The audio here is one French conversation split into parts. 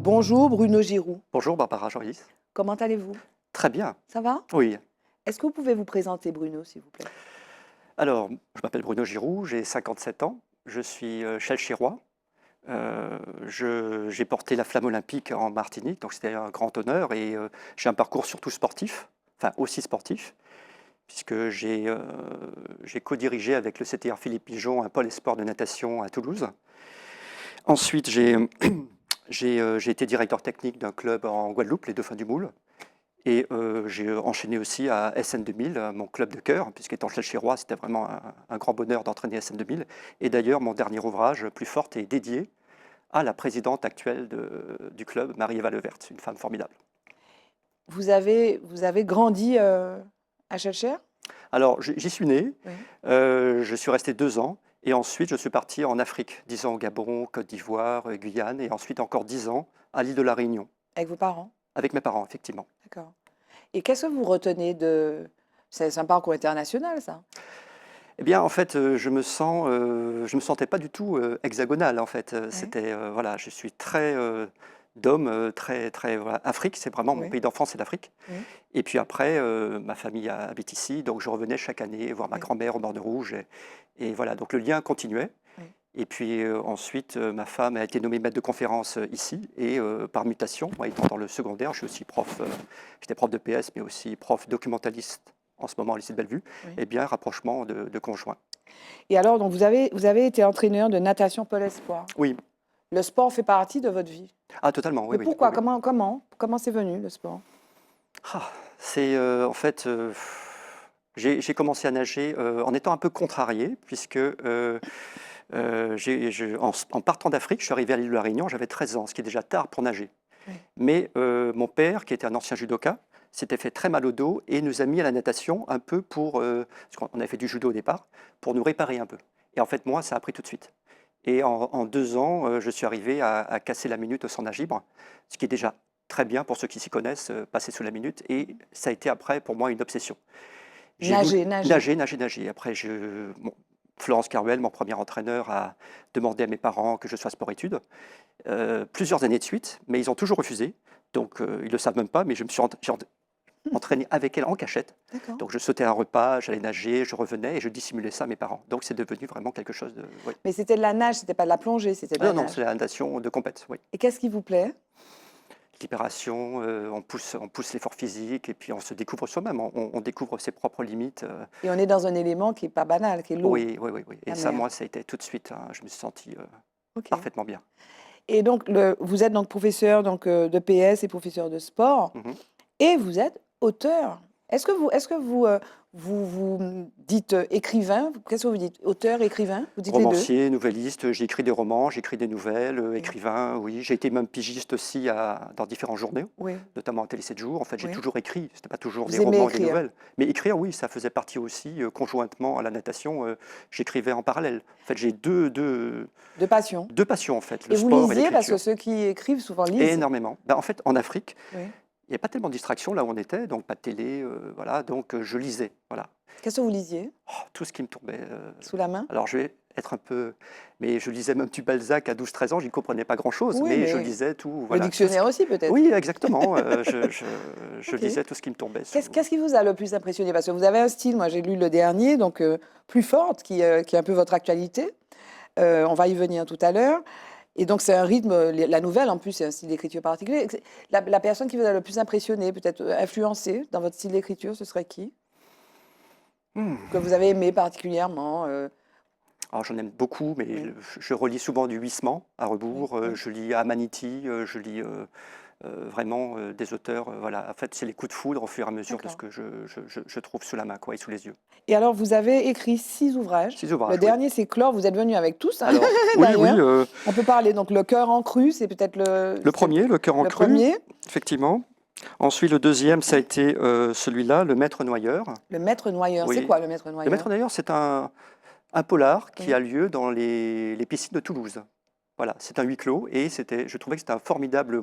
Bonjour Bruno Giroux, Bonjour Barbara Joris. comment allez-vous? Très bien, Ça va? oui. Est-ce que vous pouvez vous présenter Bruno, s'il vous plaît? Alors, je m'appelle Bruno Giroux, j'ai 57 ans, je suis chalchirois. J'ai porté la flamme olympique en Martinique, donc c'était un grand honneur et j'ai un parcours surtout sportif, enfin aussi sportif, puisque j'ai co-dirigé avec le CTR Philippe Pigeon un pôle espoir de natation à Toulouse. Ensuite, j'ai été directeur technique d'un club en Guadeloupe, les Dauphins du Moule. Et j'ai enchaîné aussi à SN 2000, mon club de cœur, puisqu'étant chalchirois, c'était vraiment un grand bonheur d'entraîner SN 2000. Et d'ailleurs, mon dernier ouvrage, Plus forte, est dédié à la présidente actuelle du club, Marie-Eva Levert, une femme formidable. Vous avez grandi à Cheshire? Alors, j'y suis né, Oui. je suis resté 2 ans, et ensuite je suis parti en Afrique, 10 ans au Gabon, Côte d'Ivoire, Guyane, et ensuite encore 10 ans à l'île de la Réunion, Avec vos parents? avec mes parents, effectivement. D'accord. Et qu'est-ce que vous retenez de... C'est un parcours international, ça? Eh bien, en fait, je me sentais pas du tout hexagonal. En fait, Oui. voilà, je suis très d'homme, très voilà. Afrique, c'est vraiment mon Oui. pays d'enfance, c'est l'Afrique. Oui. Et puis après, ma famille habite ici, donc je revenais chaque année voir ma Oui. grand-mère au bord de Rouge, et voilà, donc le lien continuait. Oui. Et puis ensuite, ma femme a été nommée maître de conférence ici, et par mutation, moi étant dans le secondaire, je suis aussi prof, j'étais prof de PS, mais aussi prof documentaliste en ce moment au lycée de Bellevue, Oui. et bien rapprochement de conjoints. Et alors, donc vous avez été entraîneur de natation Pôle Espoir. Oui, Le sport fait partie de votre vie. ah totalement, oui, Mais oui, oui, pourquoi? oui. Comment c'est venu, le sport? C'est en fait, j'ai commencé à nager en étant un peu contrarié, puisque en partant d'Afrique, je suis arrivé à l'île de la Réunion, j'avais 13 ans, ce qui est déjà tard pour nager. Oui. Mais mon père, qui était un ancien judoka, s'était fait très mal au dos et nous a mis à la natation un peu parce qu'on avait fait du judo au départ, pour nous réparer un peu. Et en fait, moi, ça a pris tout de suite. Et en 2 ans, je suis arrivé à casser la minute au 100 nage libre, ce qui est déjà très bien pour ceux qui s'y connaissent, passer sous la minute. Et ça a été après, pour moi, une obsession. J'ai voulu Nager. nager. Après, Florence Caruel, mon premier entraîneur, a demandé à mes parents que je sois sport-études, plusieurs années de suite, mais ils ont toujours refusé. Donc, ils ne le savent même pas, mais j'ai entraîné avec elle en cachette. D'accord. Donc, je sautais un repas, j'allais nager, je revenais et je dissimulais ça à mes parents. Donc, c'est devenu vraiment quelque chose de... Oui. Mais c'était de la nage, c'était pas de la plongée, c'était de Ah la non, non, c'est nage. la natation de compète, oui. Et qu'est-ce qui vous plaît? Libération, on pousse l'effort physique et puis on se découvre soi-même, on découvre ses propres limites. Et on est dans un élément qui est pas banal, qui est l'eau, Oui, oui, oui, oui. Et la ça, mer. moi, ça a été tout de suite, hein, je me suis senti Ok. parfaitement bien. Et donc, vous êtes donc professeur de PS et professeur de sport, Mhm. et vous êtes auteur. Est-ce que vous dites écrivain? Qu'est-ce que vous dites? Auteur, écrivain? Vous dites les deux? Romancier, nouvelliste, j'ai écrit des romans, j'ai écrit des nouvelles, Oui. écrivain, oui. J'ai été même pigiste aussi dans différents journaux, Oui. notamment à Télé 7 jours. En fait, j'ai Oui. toujours écrit, c'était pas toujours des Vous aimez romans et des écrire? nouvelles. Mais écrire, oui, ça faisait partie aussi, conjointement à la natation, j'écrivais en parallèle. En fait, j'ai De passion. deux passions, en fait, le Et vous sport et lisiez, parce que l'écriture. ceux qui écrivent souvent lisent. Énormément. Ben, en fait, en Afrique, Oui. il n'y a pas tellement de distractions là où on était, donc pas de télé, voilà, donc je lisais, voilà. Qu'est-ce que vous lisiez? Oh, tout ce qui me tombait. Sous la main? Alors je vais être un peu... Mais je lisais même du Balzac à 12-13 ans, je n'y comprenais pas grand-chose, Oui, mais je mais lisais tout, le voilà. dictionnaire aussi, peut-être. Oui, exactement, je Ok. lisais tout ce qui me tombait sous... Qu'est-ce qui vous a le plus impressionné? Parce que vous avez un style, moi j'ai lu le dernier, donc Plus forte, qui est un peu votre actualité. On va y venir tout à l'heure. Et donc c'est un rythme, la nouvelle en plus, c'est un style d'écriture particulier. La personne qui vous a le plus impressionné, peut-être influencé dans votre style d'écriture, ce serait qui? Hmm. Que vous avez aimé particulièrement? Alors j'en aime beaucoup, mais Oui. je relis souvent du Huysmans à Oui, rebours, oui. je lis Amaniti, je lis vraiment des auteurs, voilà. En fait, c'est les coups de foudre au fur et à mesure de ce D'accord. que je trouve sous la main, quoi, et sous les yeux. Et alors, vous avez écrit 6 ouvrages. 6 Le ouvrages, oui. dernier, c'est Chlore. Vous êtes venu avec tous, hein, Alors, oui, oui, d'ailleurs. On peut parler, donc, Le cœur en cru, c'est peut-être le premier, Le cœur en le cru, premier. effectivement. Ensuite, le deuxième, ça a été celui-là, Le maître noyeur. Le maître noyeur. C'est Oui. quoi, le maître Le maître noyeur? noyeur, c'est un polar qui Oui. a lieu dans les piscines de Toulouse. Voilà, c'est un huis clos et je trouvais que c'était un formidable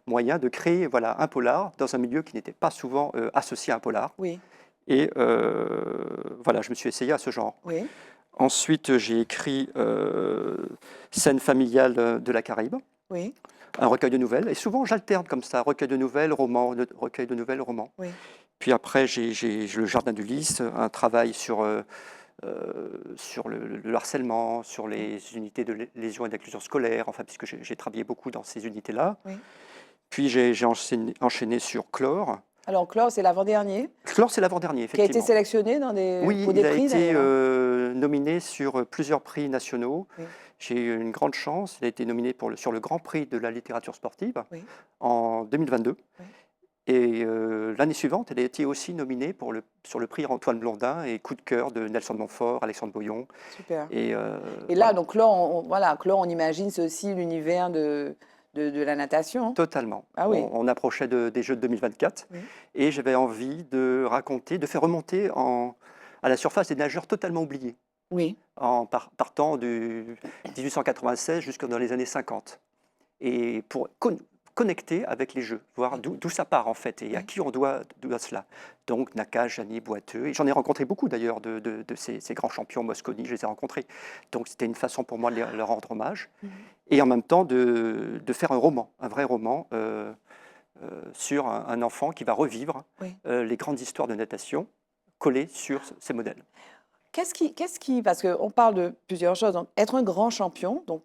moyen de créer voilà, un polar dans un milieu qui n'était pas souvent associé à un polar. Oui. Et voilà, je me suis essayé à ce genre. Oui. Ensuite, j'ai écrit Scène familiale de la Caraïbe. Oui, un recueil de nouvelles. Et souvent, j'alterne comme ça, recueil de nouvelles, roman, recueil de nouvelles, roman. oui, Puis après, j'ai le Jardin d'Ulysse, un travail sur le harcèlement, sur oui, les unités de lésion et d'inclusion scolaire, enfin, puisque j'ai travaillé beaucoup dans ces unités-là. oui. Puis j'ai enchaîné sur Chlore. Alors, Chlore, c'est l'avant-dernier, Chlore, c'est l'avant-dernier, qui a été effectivement. sélectionné Oui, pour il des a prix, été d'ailleurs, hein. nominé sur plusieurs prix nationaux. Oui, J'ai eu une grande chance. Il a été nominé sur le Grand Prix de la littérature sportive oui, en 2022. oui. Et l'année suivante, elle a été aussi nominée sur le prix Antoine Blondin et Coup de cœur de Nelson Montfort, Alexandre Boyon. Super. Et Et là, voilà, donc, Chlore, voilà, Chlore, on imagine, c'est aussi l'univers de la natation, hein. totalement. Ah oui, On approchait des Jeux de 2024 oui, et j'avais envie de raconter, de faire remonter à la surface des nageurs totalement oubliés, oui. partant du 1896 jusque dans les années 50. Et pour connecter avec les Jeux, voir Oui, d'où ça part en fait et à oui. qui on doit cela. Donc Nakache, Jani, Boiteux, et j'en ai rencontré beaucoup d'ailleurs de ces grands champions, Mosconi, je les ai rencontrés. Donc c'était une façon pour moi de leur rendre hommage Mhm. et en même temps de faire un roman, un vrai roman sur un enfant qui va revivre Oui. les grandes histoires de natation collées sur ces modèles. Parce qu'on parle de plusieurs choses. Donc, être un grand champion, donc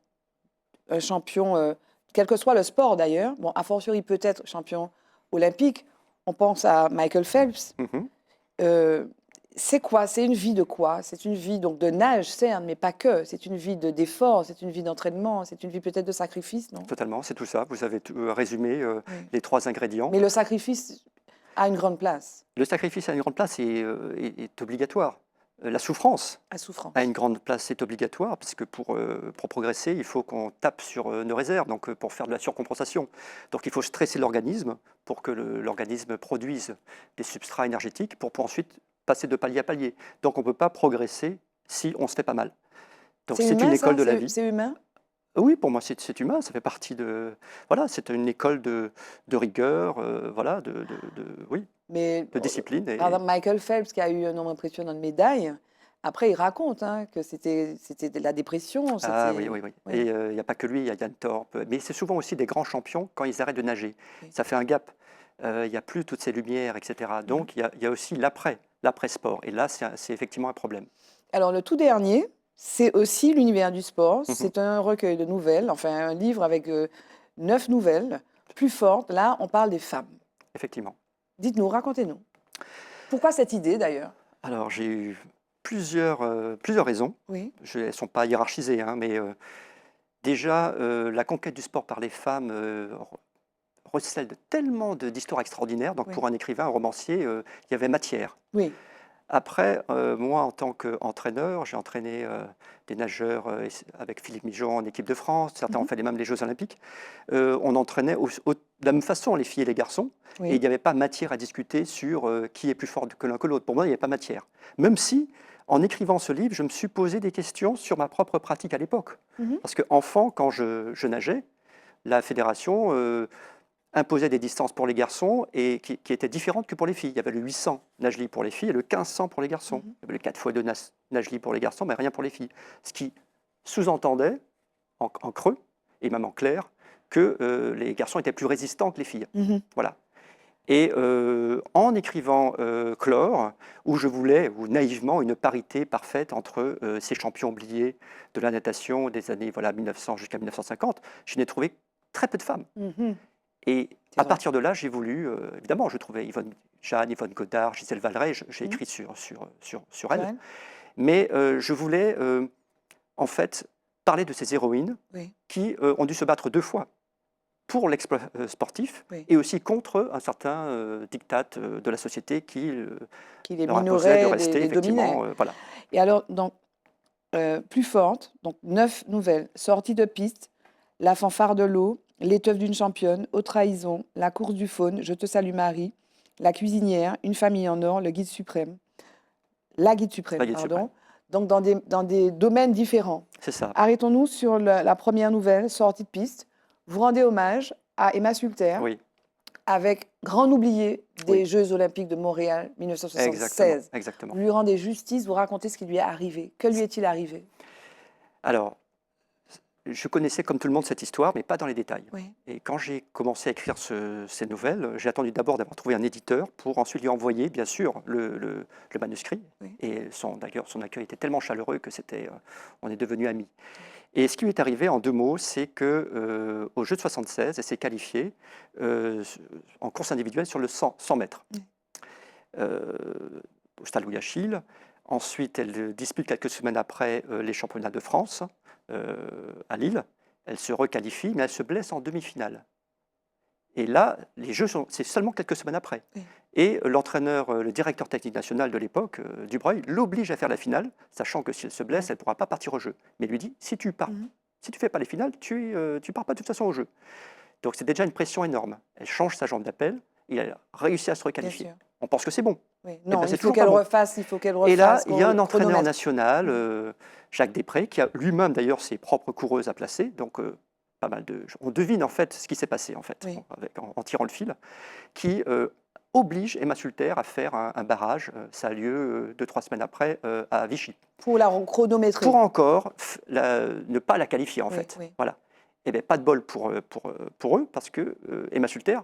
un champion, quel que soit le sport d'ailleurs, bon, a fortiori peut-être champion olympique, on pense à Michael Phelps. Mhm. Euh, c'est quoi? C'est une vie de quoi? C'est une vie donc de nage, certes, mais pas que. C'est une vie d'effort, c'est une vie d'entraînement, c'est une vie peut-être de sacrifice, non? Totalement, c'est tout ça. Vous avez résumé Oui. les trois ingrédients. Mais le sacrifice a une grande place, Le sacrifice à une grande place est obligatoire. La souffrance à à une souffrance. grande place est obligatoire, puisque pour progresser, il faut qu'on tape sur nos réserves, donc pour faire de la surcompensation. Donc il faut stresser l'organisme pour que l'organisme produise des substrats énergétiques pour ensuite passer de palier à palier. Donc on ne peut pas progresser si on se fait pas mal. Donc C'est c'est une humain, école ça? de la vie. C'est humain? Oui, pour moi c'est humain, ça fait partie de... Voilà, c'est une école de rigueur, voilà, oui, Mais de discipline. par Et, exemple, Michael Phelps, qui a eu un nombre impressionnant de médailles, après, il raconte hein, que c'était de la dépression. Ah oui, C'était. oui, oui. Et Oui, il n'y a pas que lui, il y a Yann Thorpe. Mais c'est souvent aussi des grands champions quand ils arrêtent de nager. oui. Ça fait un gap. Il n'y a plus toutes ces lumières, etc. Mhm. Donc il y a aussi l'après-sport. Et là, c'est effectivement un problème. Alors, le tout dernier, c'est aussi l'univers du sport. Mhm. C'est un recueil de nouvelles, enfin, un livre avec 9 nouvelles, plus fortes. Là, on parle des femmes. Effectivement. Dites-nous, racontez-nous. Pourquoi cette idée, d'ailleurs? Alors j'ai eu plusieurs raisons. Oui, Elles ne sont pas hiérarchisées, hein, mais déjà, la conquête du sport par les femmes recèle tellement d'histoires extraordinaires. Donc oui, pour un écrivain, un romancier, il y avait matière. oui. Après, moi, en tant qu'entraîneur, j'ai entraîné des nageurs avec Philippe Mijon en équipe de France. Certains ont Mhm. fait même les Jeux Olympiques. On entraînait de la même façon les filles et les garçons. Et il Oui. n'y avait pas matière à discuter sur qui est plus fort que l'un que l'autre. Pour moi, il n'y avait pas matière. Même si, en écrivant ce livre, je me suis posé des questions sur ma propre pratique à l'époque. Mhm. Parce qu'enfant, quand je nageais, la fédération imposait des distances pour les garçons et qui étaient différentes que pour les filles. Il y avait le 800 nage libre pour les filles et le 1500 pour les garçons. Mhm. Il y avait le 4x2 nage libre pour les garçons, mais rien pour les filles. Ce qui sous-entendait, en creux et même en clair, que les garçons étaient plus résistants que les filles. Mhm. Voilà. Et en écrivant Chlore, où je voulais, ou naïvement, une parité parfaite entre ces champions oubliés de la natation des années 1900 jusqu'à 1950, je n'ai trouvé très peu de femmes. Mhm. Et C'est à vrai. partir de là, j'ai voulu, évidemment, je trouvais Jeanne, Yvonne Godard, Gisèle Valeret, j'ai Mhm. écrit sur Sur elles, elle? mais je voulais en fait parler de ces héroïnes Oui, qui ont dû se battre deux fois pour l'exploit sportif oui. et aussi contre un certain diktat de la société qui Qui les leur imposait de minorait, rester les dominait. effectivement, voilà. Et alors, donc, plus forte, donc 9 nouvelles, sortie de piste, la fanfare de l'eau, l'étoffe d'une championne, aux trahisons, la course du faune, je te salue Marie, la cuisinière, une famille en or, le guide suprême, la guide La suprême, Guide suprême. pardon. Donc, dans des domaines différents. C'est ça. Arrêtons-nous sur la première nouvelle, sortie de piste. Vous rendez hommage à Emma Sulter, Oui, avec grand oublié oui, des Jeux Olympiques de Montréal exactement, 1976. exactement. Vous lui rendez justice, vous racontez ce qui lui est arrivé. Que lui est-il arrivé? Alors, je connaissais comme tout le monde cette histoire, mais pas dans les détails. Oui. Et quand j'ai commencé à écrire ces nouvelles, j'ai attendu d'abord d'avoir trouvé un éditeur pour ensuite lui envoyer, bien sûr, le manuscrit. Oui. Et d'ailleurs, son accueil était tellement chaleureux que on est devenus amis. Et ce qui lui est arrivé en 2 mots, c'est que au jeu de 76, elle s'est qualifiée en course individuelle sur le 100 mètres. Oui. Au stade Louis Achille. Ensuite, elle dispute quelques semaines après les championnats de France à Lille. Elle se requalifie, mais elle se blesse en demi-finale. Et là, les Jeux, c'est seulement quelques semaines après. Oui. Et l'entraîneur, le directeur technique national de l'époque, Dubreuil, l'oblige à faire la finale, sachant que si elle se blesse, elle ne pourra pas partir au jeu. Mais il lui dit, si tu fais pas les finales, tu pars pas de toute façon au jeu. Donc c'est déjà une pression énorme. Elle change sa jambe d'appel, et elle a réussi à se requalifier. Bien sûr. On pense que c'est bon. Oui. Eh Non, ben, c'est il faut toujours qu'elle pas bon. refasse, il faut qu'elle Et là, refasse. il y a un entraîneur chronomètre. national, Jacques Després, qui a lui-même d'ailleurs ses propres coureuses à placer. Donc, pas mal on devine en fait ce qui s'est passé en fait, Oui. en tirant le fil, qui oblige Emma Sulter à faire un barrage. Ça a lieu 2-3 semaines après à Vichy. Pour la chronométrer. Pour encore ne pas la qualifier en Oui, fait. oui. Voilà. Et bien, pas de bol pour eux, parce que Emma Sulter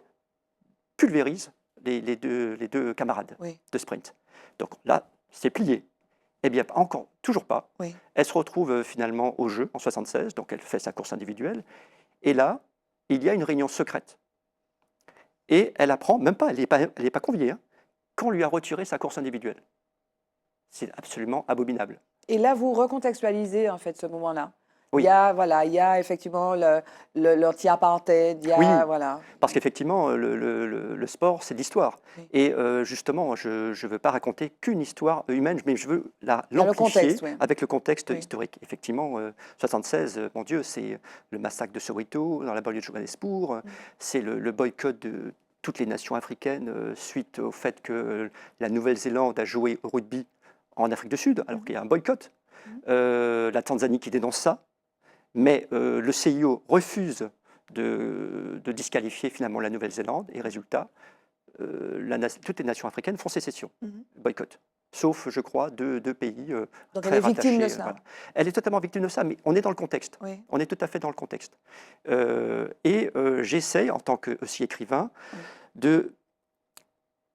pulvérise les deux camarades Oui. de sprint. Donc là, c'est plié. Eh bien, encore, toujours pas. Oui. Elle se retrouve finalement au jeu en 76, donc elle fait sa course individuelle. Et là, il y a une réunion secrète. Et elle apprend, même pas, elle n'est pas conviée, hein, qu'on lui a retiré sa course individuelle. C'est absolument abominable. Et là, vous recontextualisez en fait ce moment-là. Oui. Il y a effectivement l'anti-apartheid, il y a, Oui. voilà. Parce qu'effectivement, le sport, c'est de l'histoire. Oui. Et justement, je ne veux pas raconter qu'une histoire humaine, mais je veux Il y a le l'amplifier contexte, oui. avec le contexte Oui. historique. Effectivement, 76, mon Dieu, c'est le massacre de Soweto, dans la banlieue de Johannesburg, c'est le boycott de toutes les nations africaines suite au fait que la Nouvelle-Zélande a joué au rugby en Afrique du Sud, alors qu'il y a un boycott. La Tanzanie qui dénonce ça. Mais le CIO refuse de disqualifier finalement la Nouvelle-Zélande et résultat, toutes les nations africaines font sécession, boycott. Sauf, je crois, deux pays Donc très elle est victime rattachés, de ça. voilà. Elle est totalement victime de ça, mais on est dans le contexte. Oui. On est tout à fait dans le contexte. J'essaie, en tant que aussi écrivain, de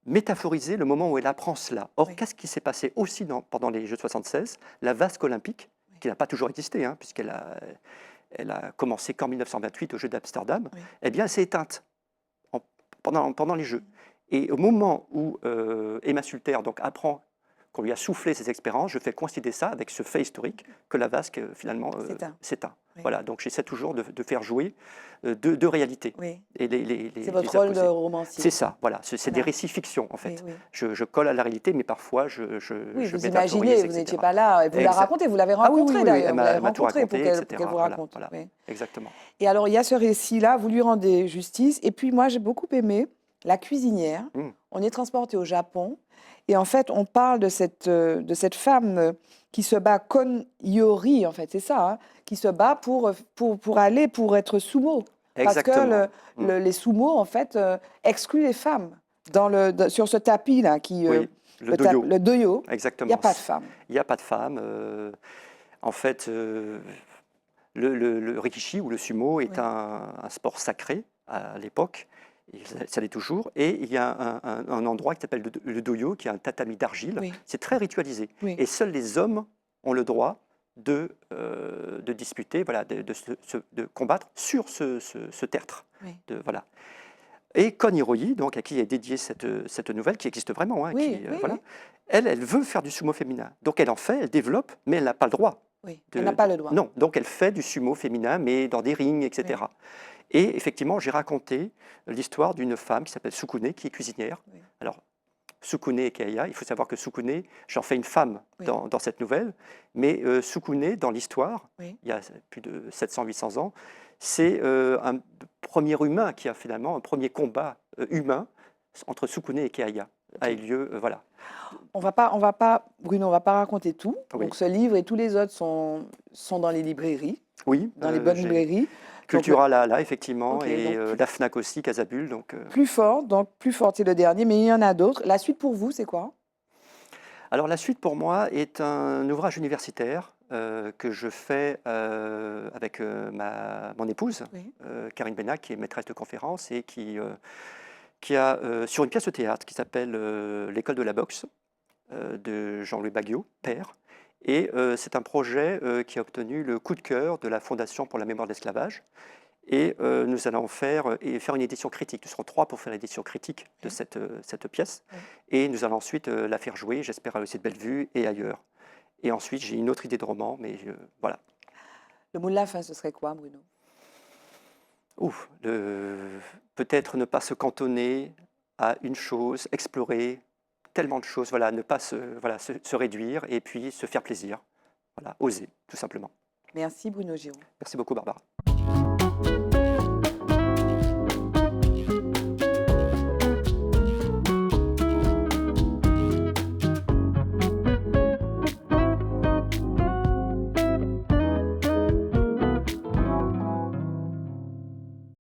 métaphoriser le moment où elle apprend cela. Or, qu'est-ce qui s'est passé aussi pendant les Jeux de 76? La vasque olympique, qui n'a pas toujours existé, hein, puisqu'elle a commencé qu'en 1928 aux Jeux d'Amsterdam, eh bien, elle s'est éteinte pendant les Jeux. Et au moment où Emma Sulter donc, apprend qu'on lui a soufflé ses expériences, je fais coïncider ça avec ce fait historique que la vasque, finalement, s'éteint. Oui. Voilà, donc j'essaie toujours de faire jouer deux réalités. Oui. Et C'est votre rôle de romancier. C'est ça, voilà. C'est des récits fiction, en fait. Oui, oui. Je colle à la réalité, mais parfois je vous métaphorise, imaginez, vous etc. n'étiez pas là. Vous la racontez, vous l'avez rencontrée d'ailleurs. Elle Vous l'avez m'a tout rencontrée raconté, pour qu'elle vous Voilà, raconte. voilà. Oui. Exactement. Et alors, il y a ce récit-là, vous lui rendez justice. Et puis, moi, j'ai beaucoup aimé La cuisinière. On est transporté au Japon. Et en fait, on parle de cette femme qui se bat, Kon Yori, en fait, c'est ça, hein, qui se bat pour être sumo. Exactement. Parce que les sumo, en fait, excluent les femmes sur ce tapis-là. Le doyo. Le doyo. Exactement. Il n'y a pas de femmes. Il n'y a pas de femmes. En fait, le rikishi ou le sumo est un sport sacré à l'époque. Ça l'est toujours. Et il y a un endroit qui s'appelle le doyo, qui est un tatami d'argile. C'est très ritualisé. Et seuls les hommes ont le droit de disputer, voilà, de combattre sur ce tertre. Voilà. Et Kon Hiroi, donc, à qui est dédiée cette nouvelle, qui existe vraiment, hein, voilà, elle veut faire du sumo féminin. Donc elle en fait, elle développe, mais elle n'a pas le droit. Elle n'a pas le droit. Non, donc elle fait du sumo féminin, mais dans des rings, etc. Et effectivement, j'ai raconté l'histoire d'une femme qui s'appelle Sukune, qui est cuisinière. Alors, Sukune et Keiya, il faut savoir que Sukune, j'en fais une femme dans cette nouvelle, mais Sukune, dans l'histoire, il y a plus de 700-800 ans, c'est un premier humain qui a finalement un premier combat humain entre Sukune et Keiya a eu lieu, voilà. On va pas, Bruno, on va pas raconter tout. Oui. Donc ce livre et tous les autres sont dans les librairies. Oui. Dans les bonnes librairies. Cultura là, effectivement, et donc, la Fnac aussi, Casabule. Donc, Plus fort, c'est le dernier, mais il y en a d'autres. La suite pour vous, c'est quoi? Alors la suite pour moi est un ouvrage universitaire que je fais avec mon épouse, Oui. Karine Benac, qui est maîtresse de conférence et qui a, sur une pièce de théâtre qui s'appelle L'école de la boxe, de Jean-Louis Baguiot, père. Et c'est un projet qui a obtenu le coup de cœur de la Fondation pour la mémoire de l'esclavage. Et nous allons faire une édition critique. Nous serons 3 pour faire l'édition critique de Oui. cette pièce. Oui. Et nous allons ensuite la faire jouer, j'espère, à l'Océan de Bellevue et ailleurs. Et ensuite, j'ai une autre idée de roman, mais voilà. Le mot de la fin, ce serait quoi, Bruno? Ouf, peut-être ne pas se cantonner à une chose, explorer tellement de choses, voilà, ne pas se réduire et puis se faire plaisir. Voilà, oser, tout simplement. Merci, Bruno Giraud. Merci beaucoup, Barbara.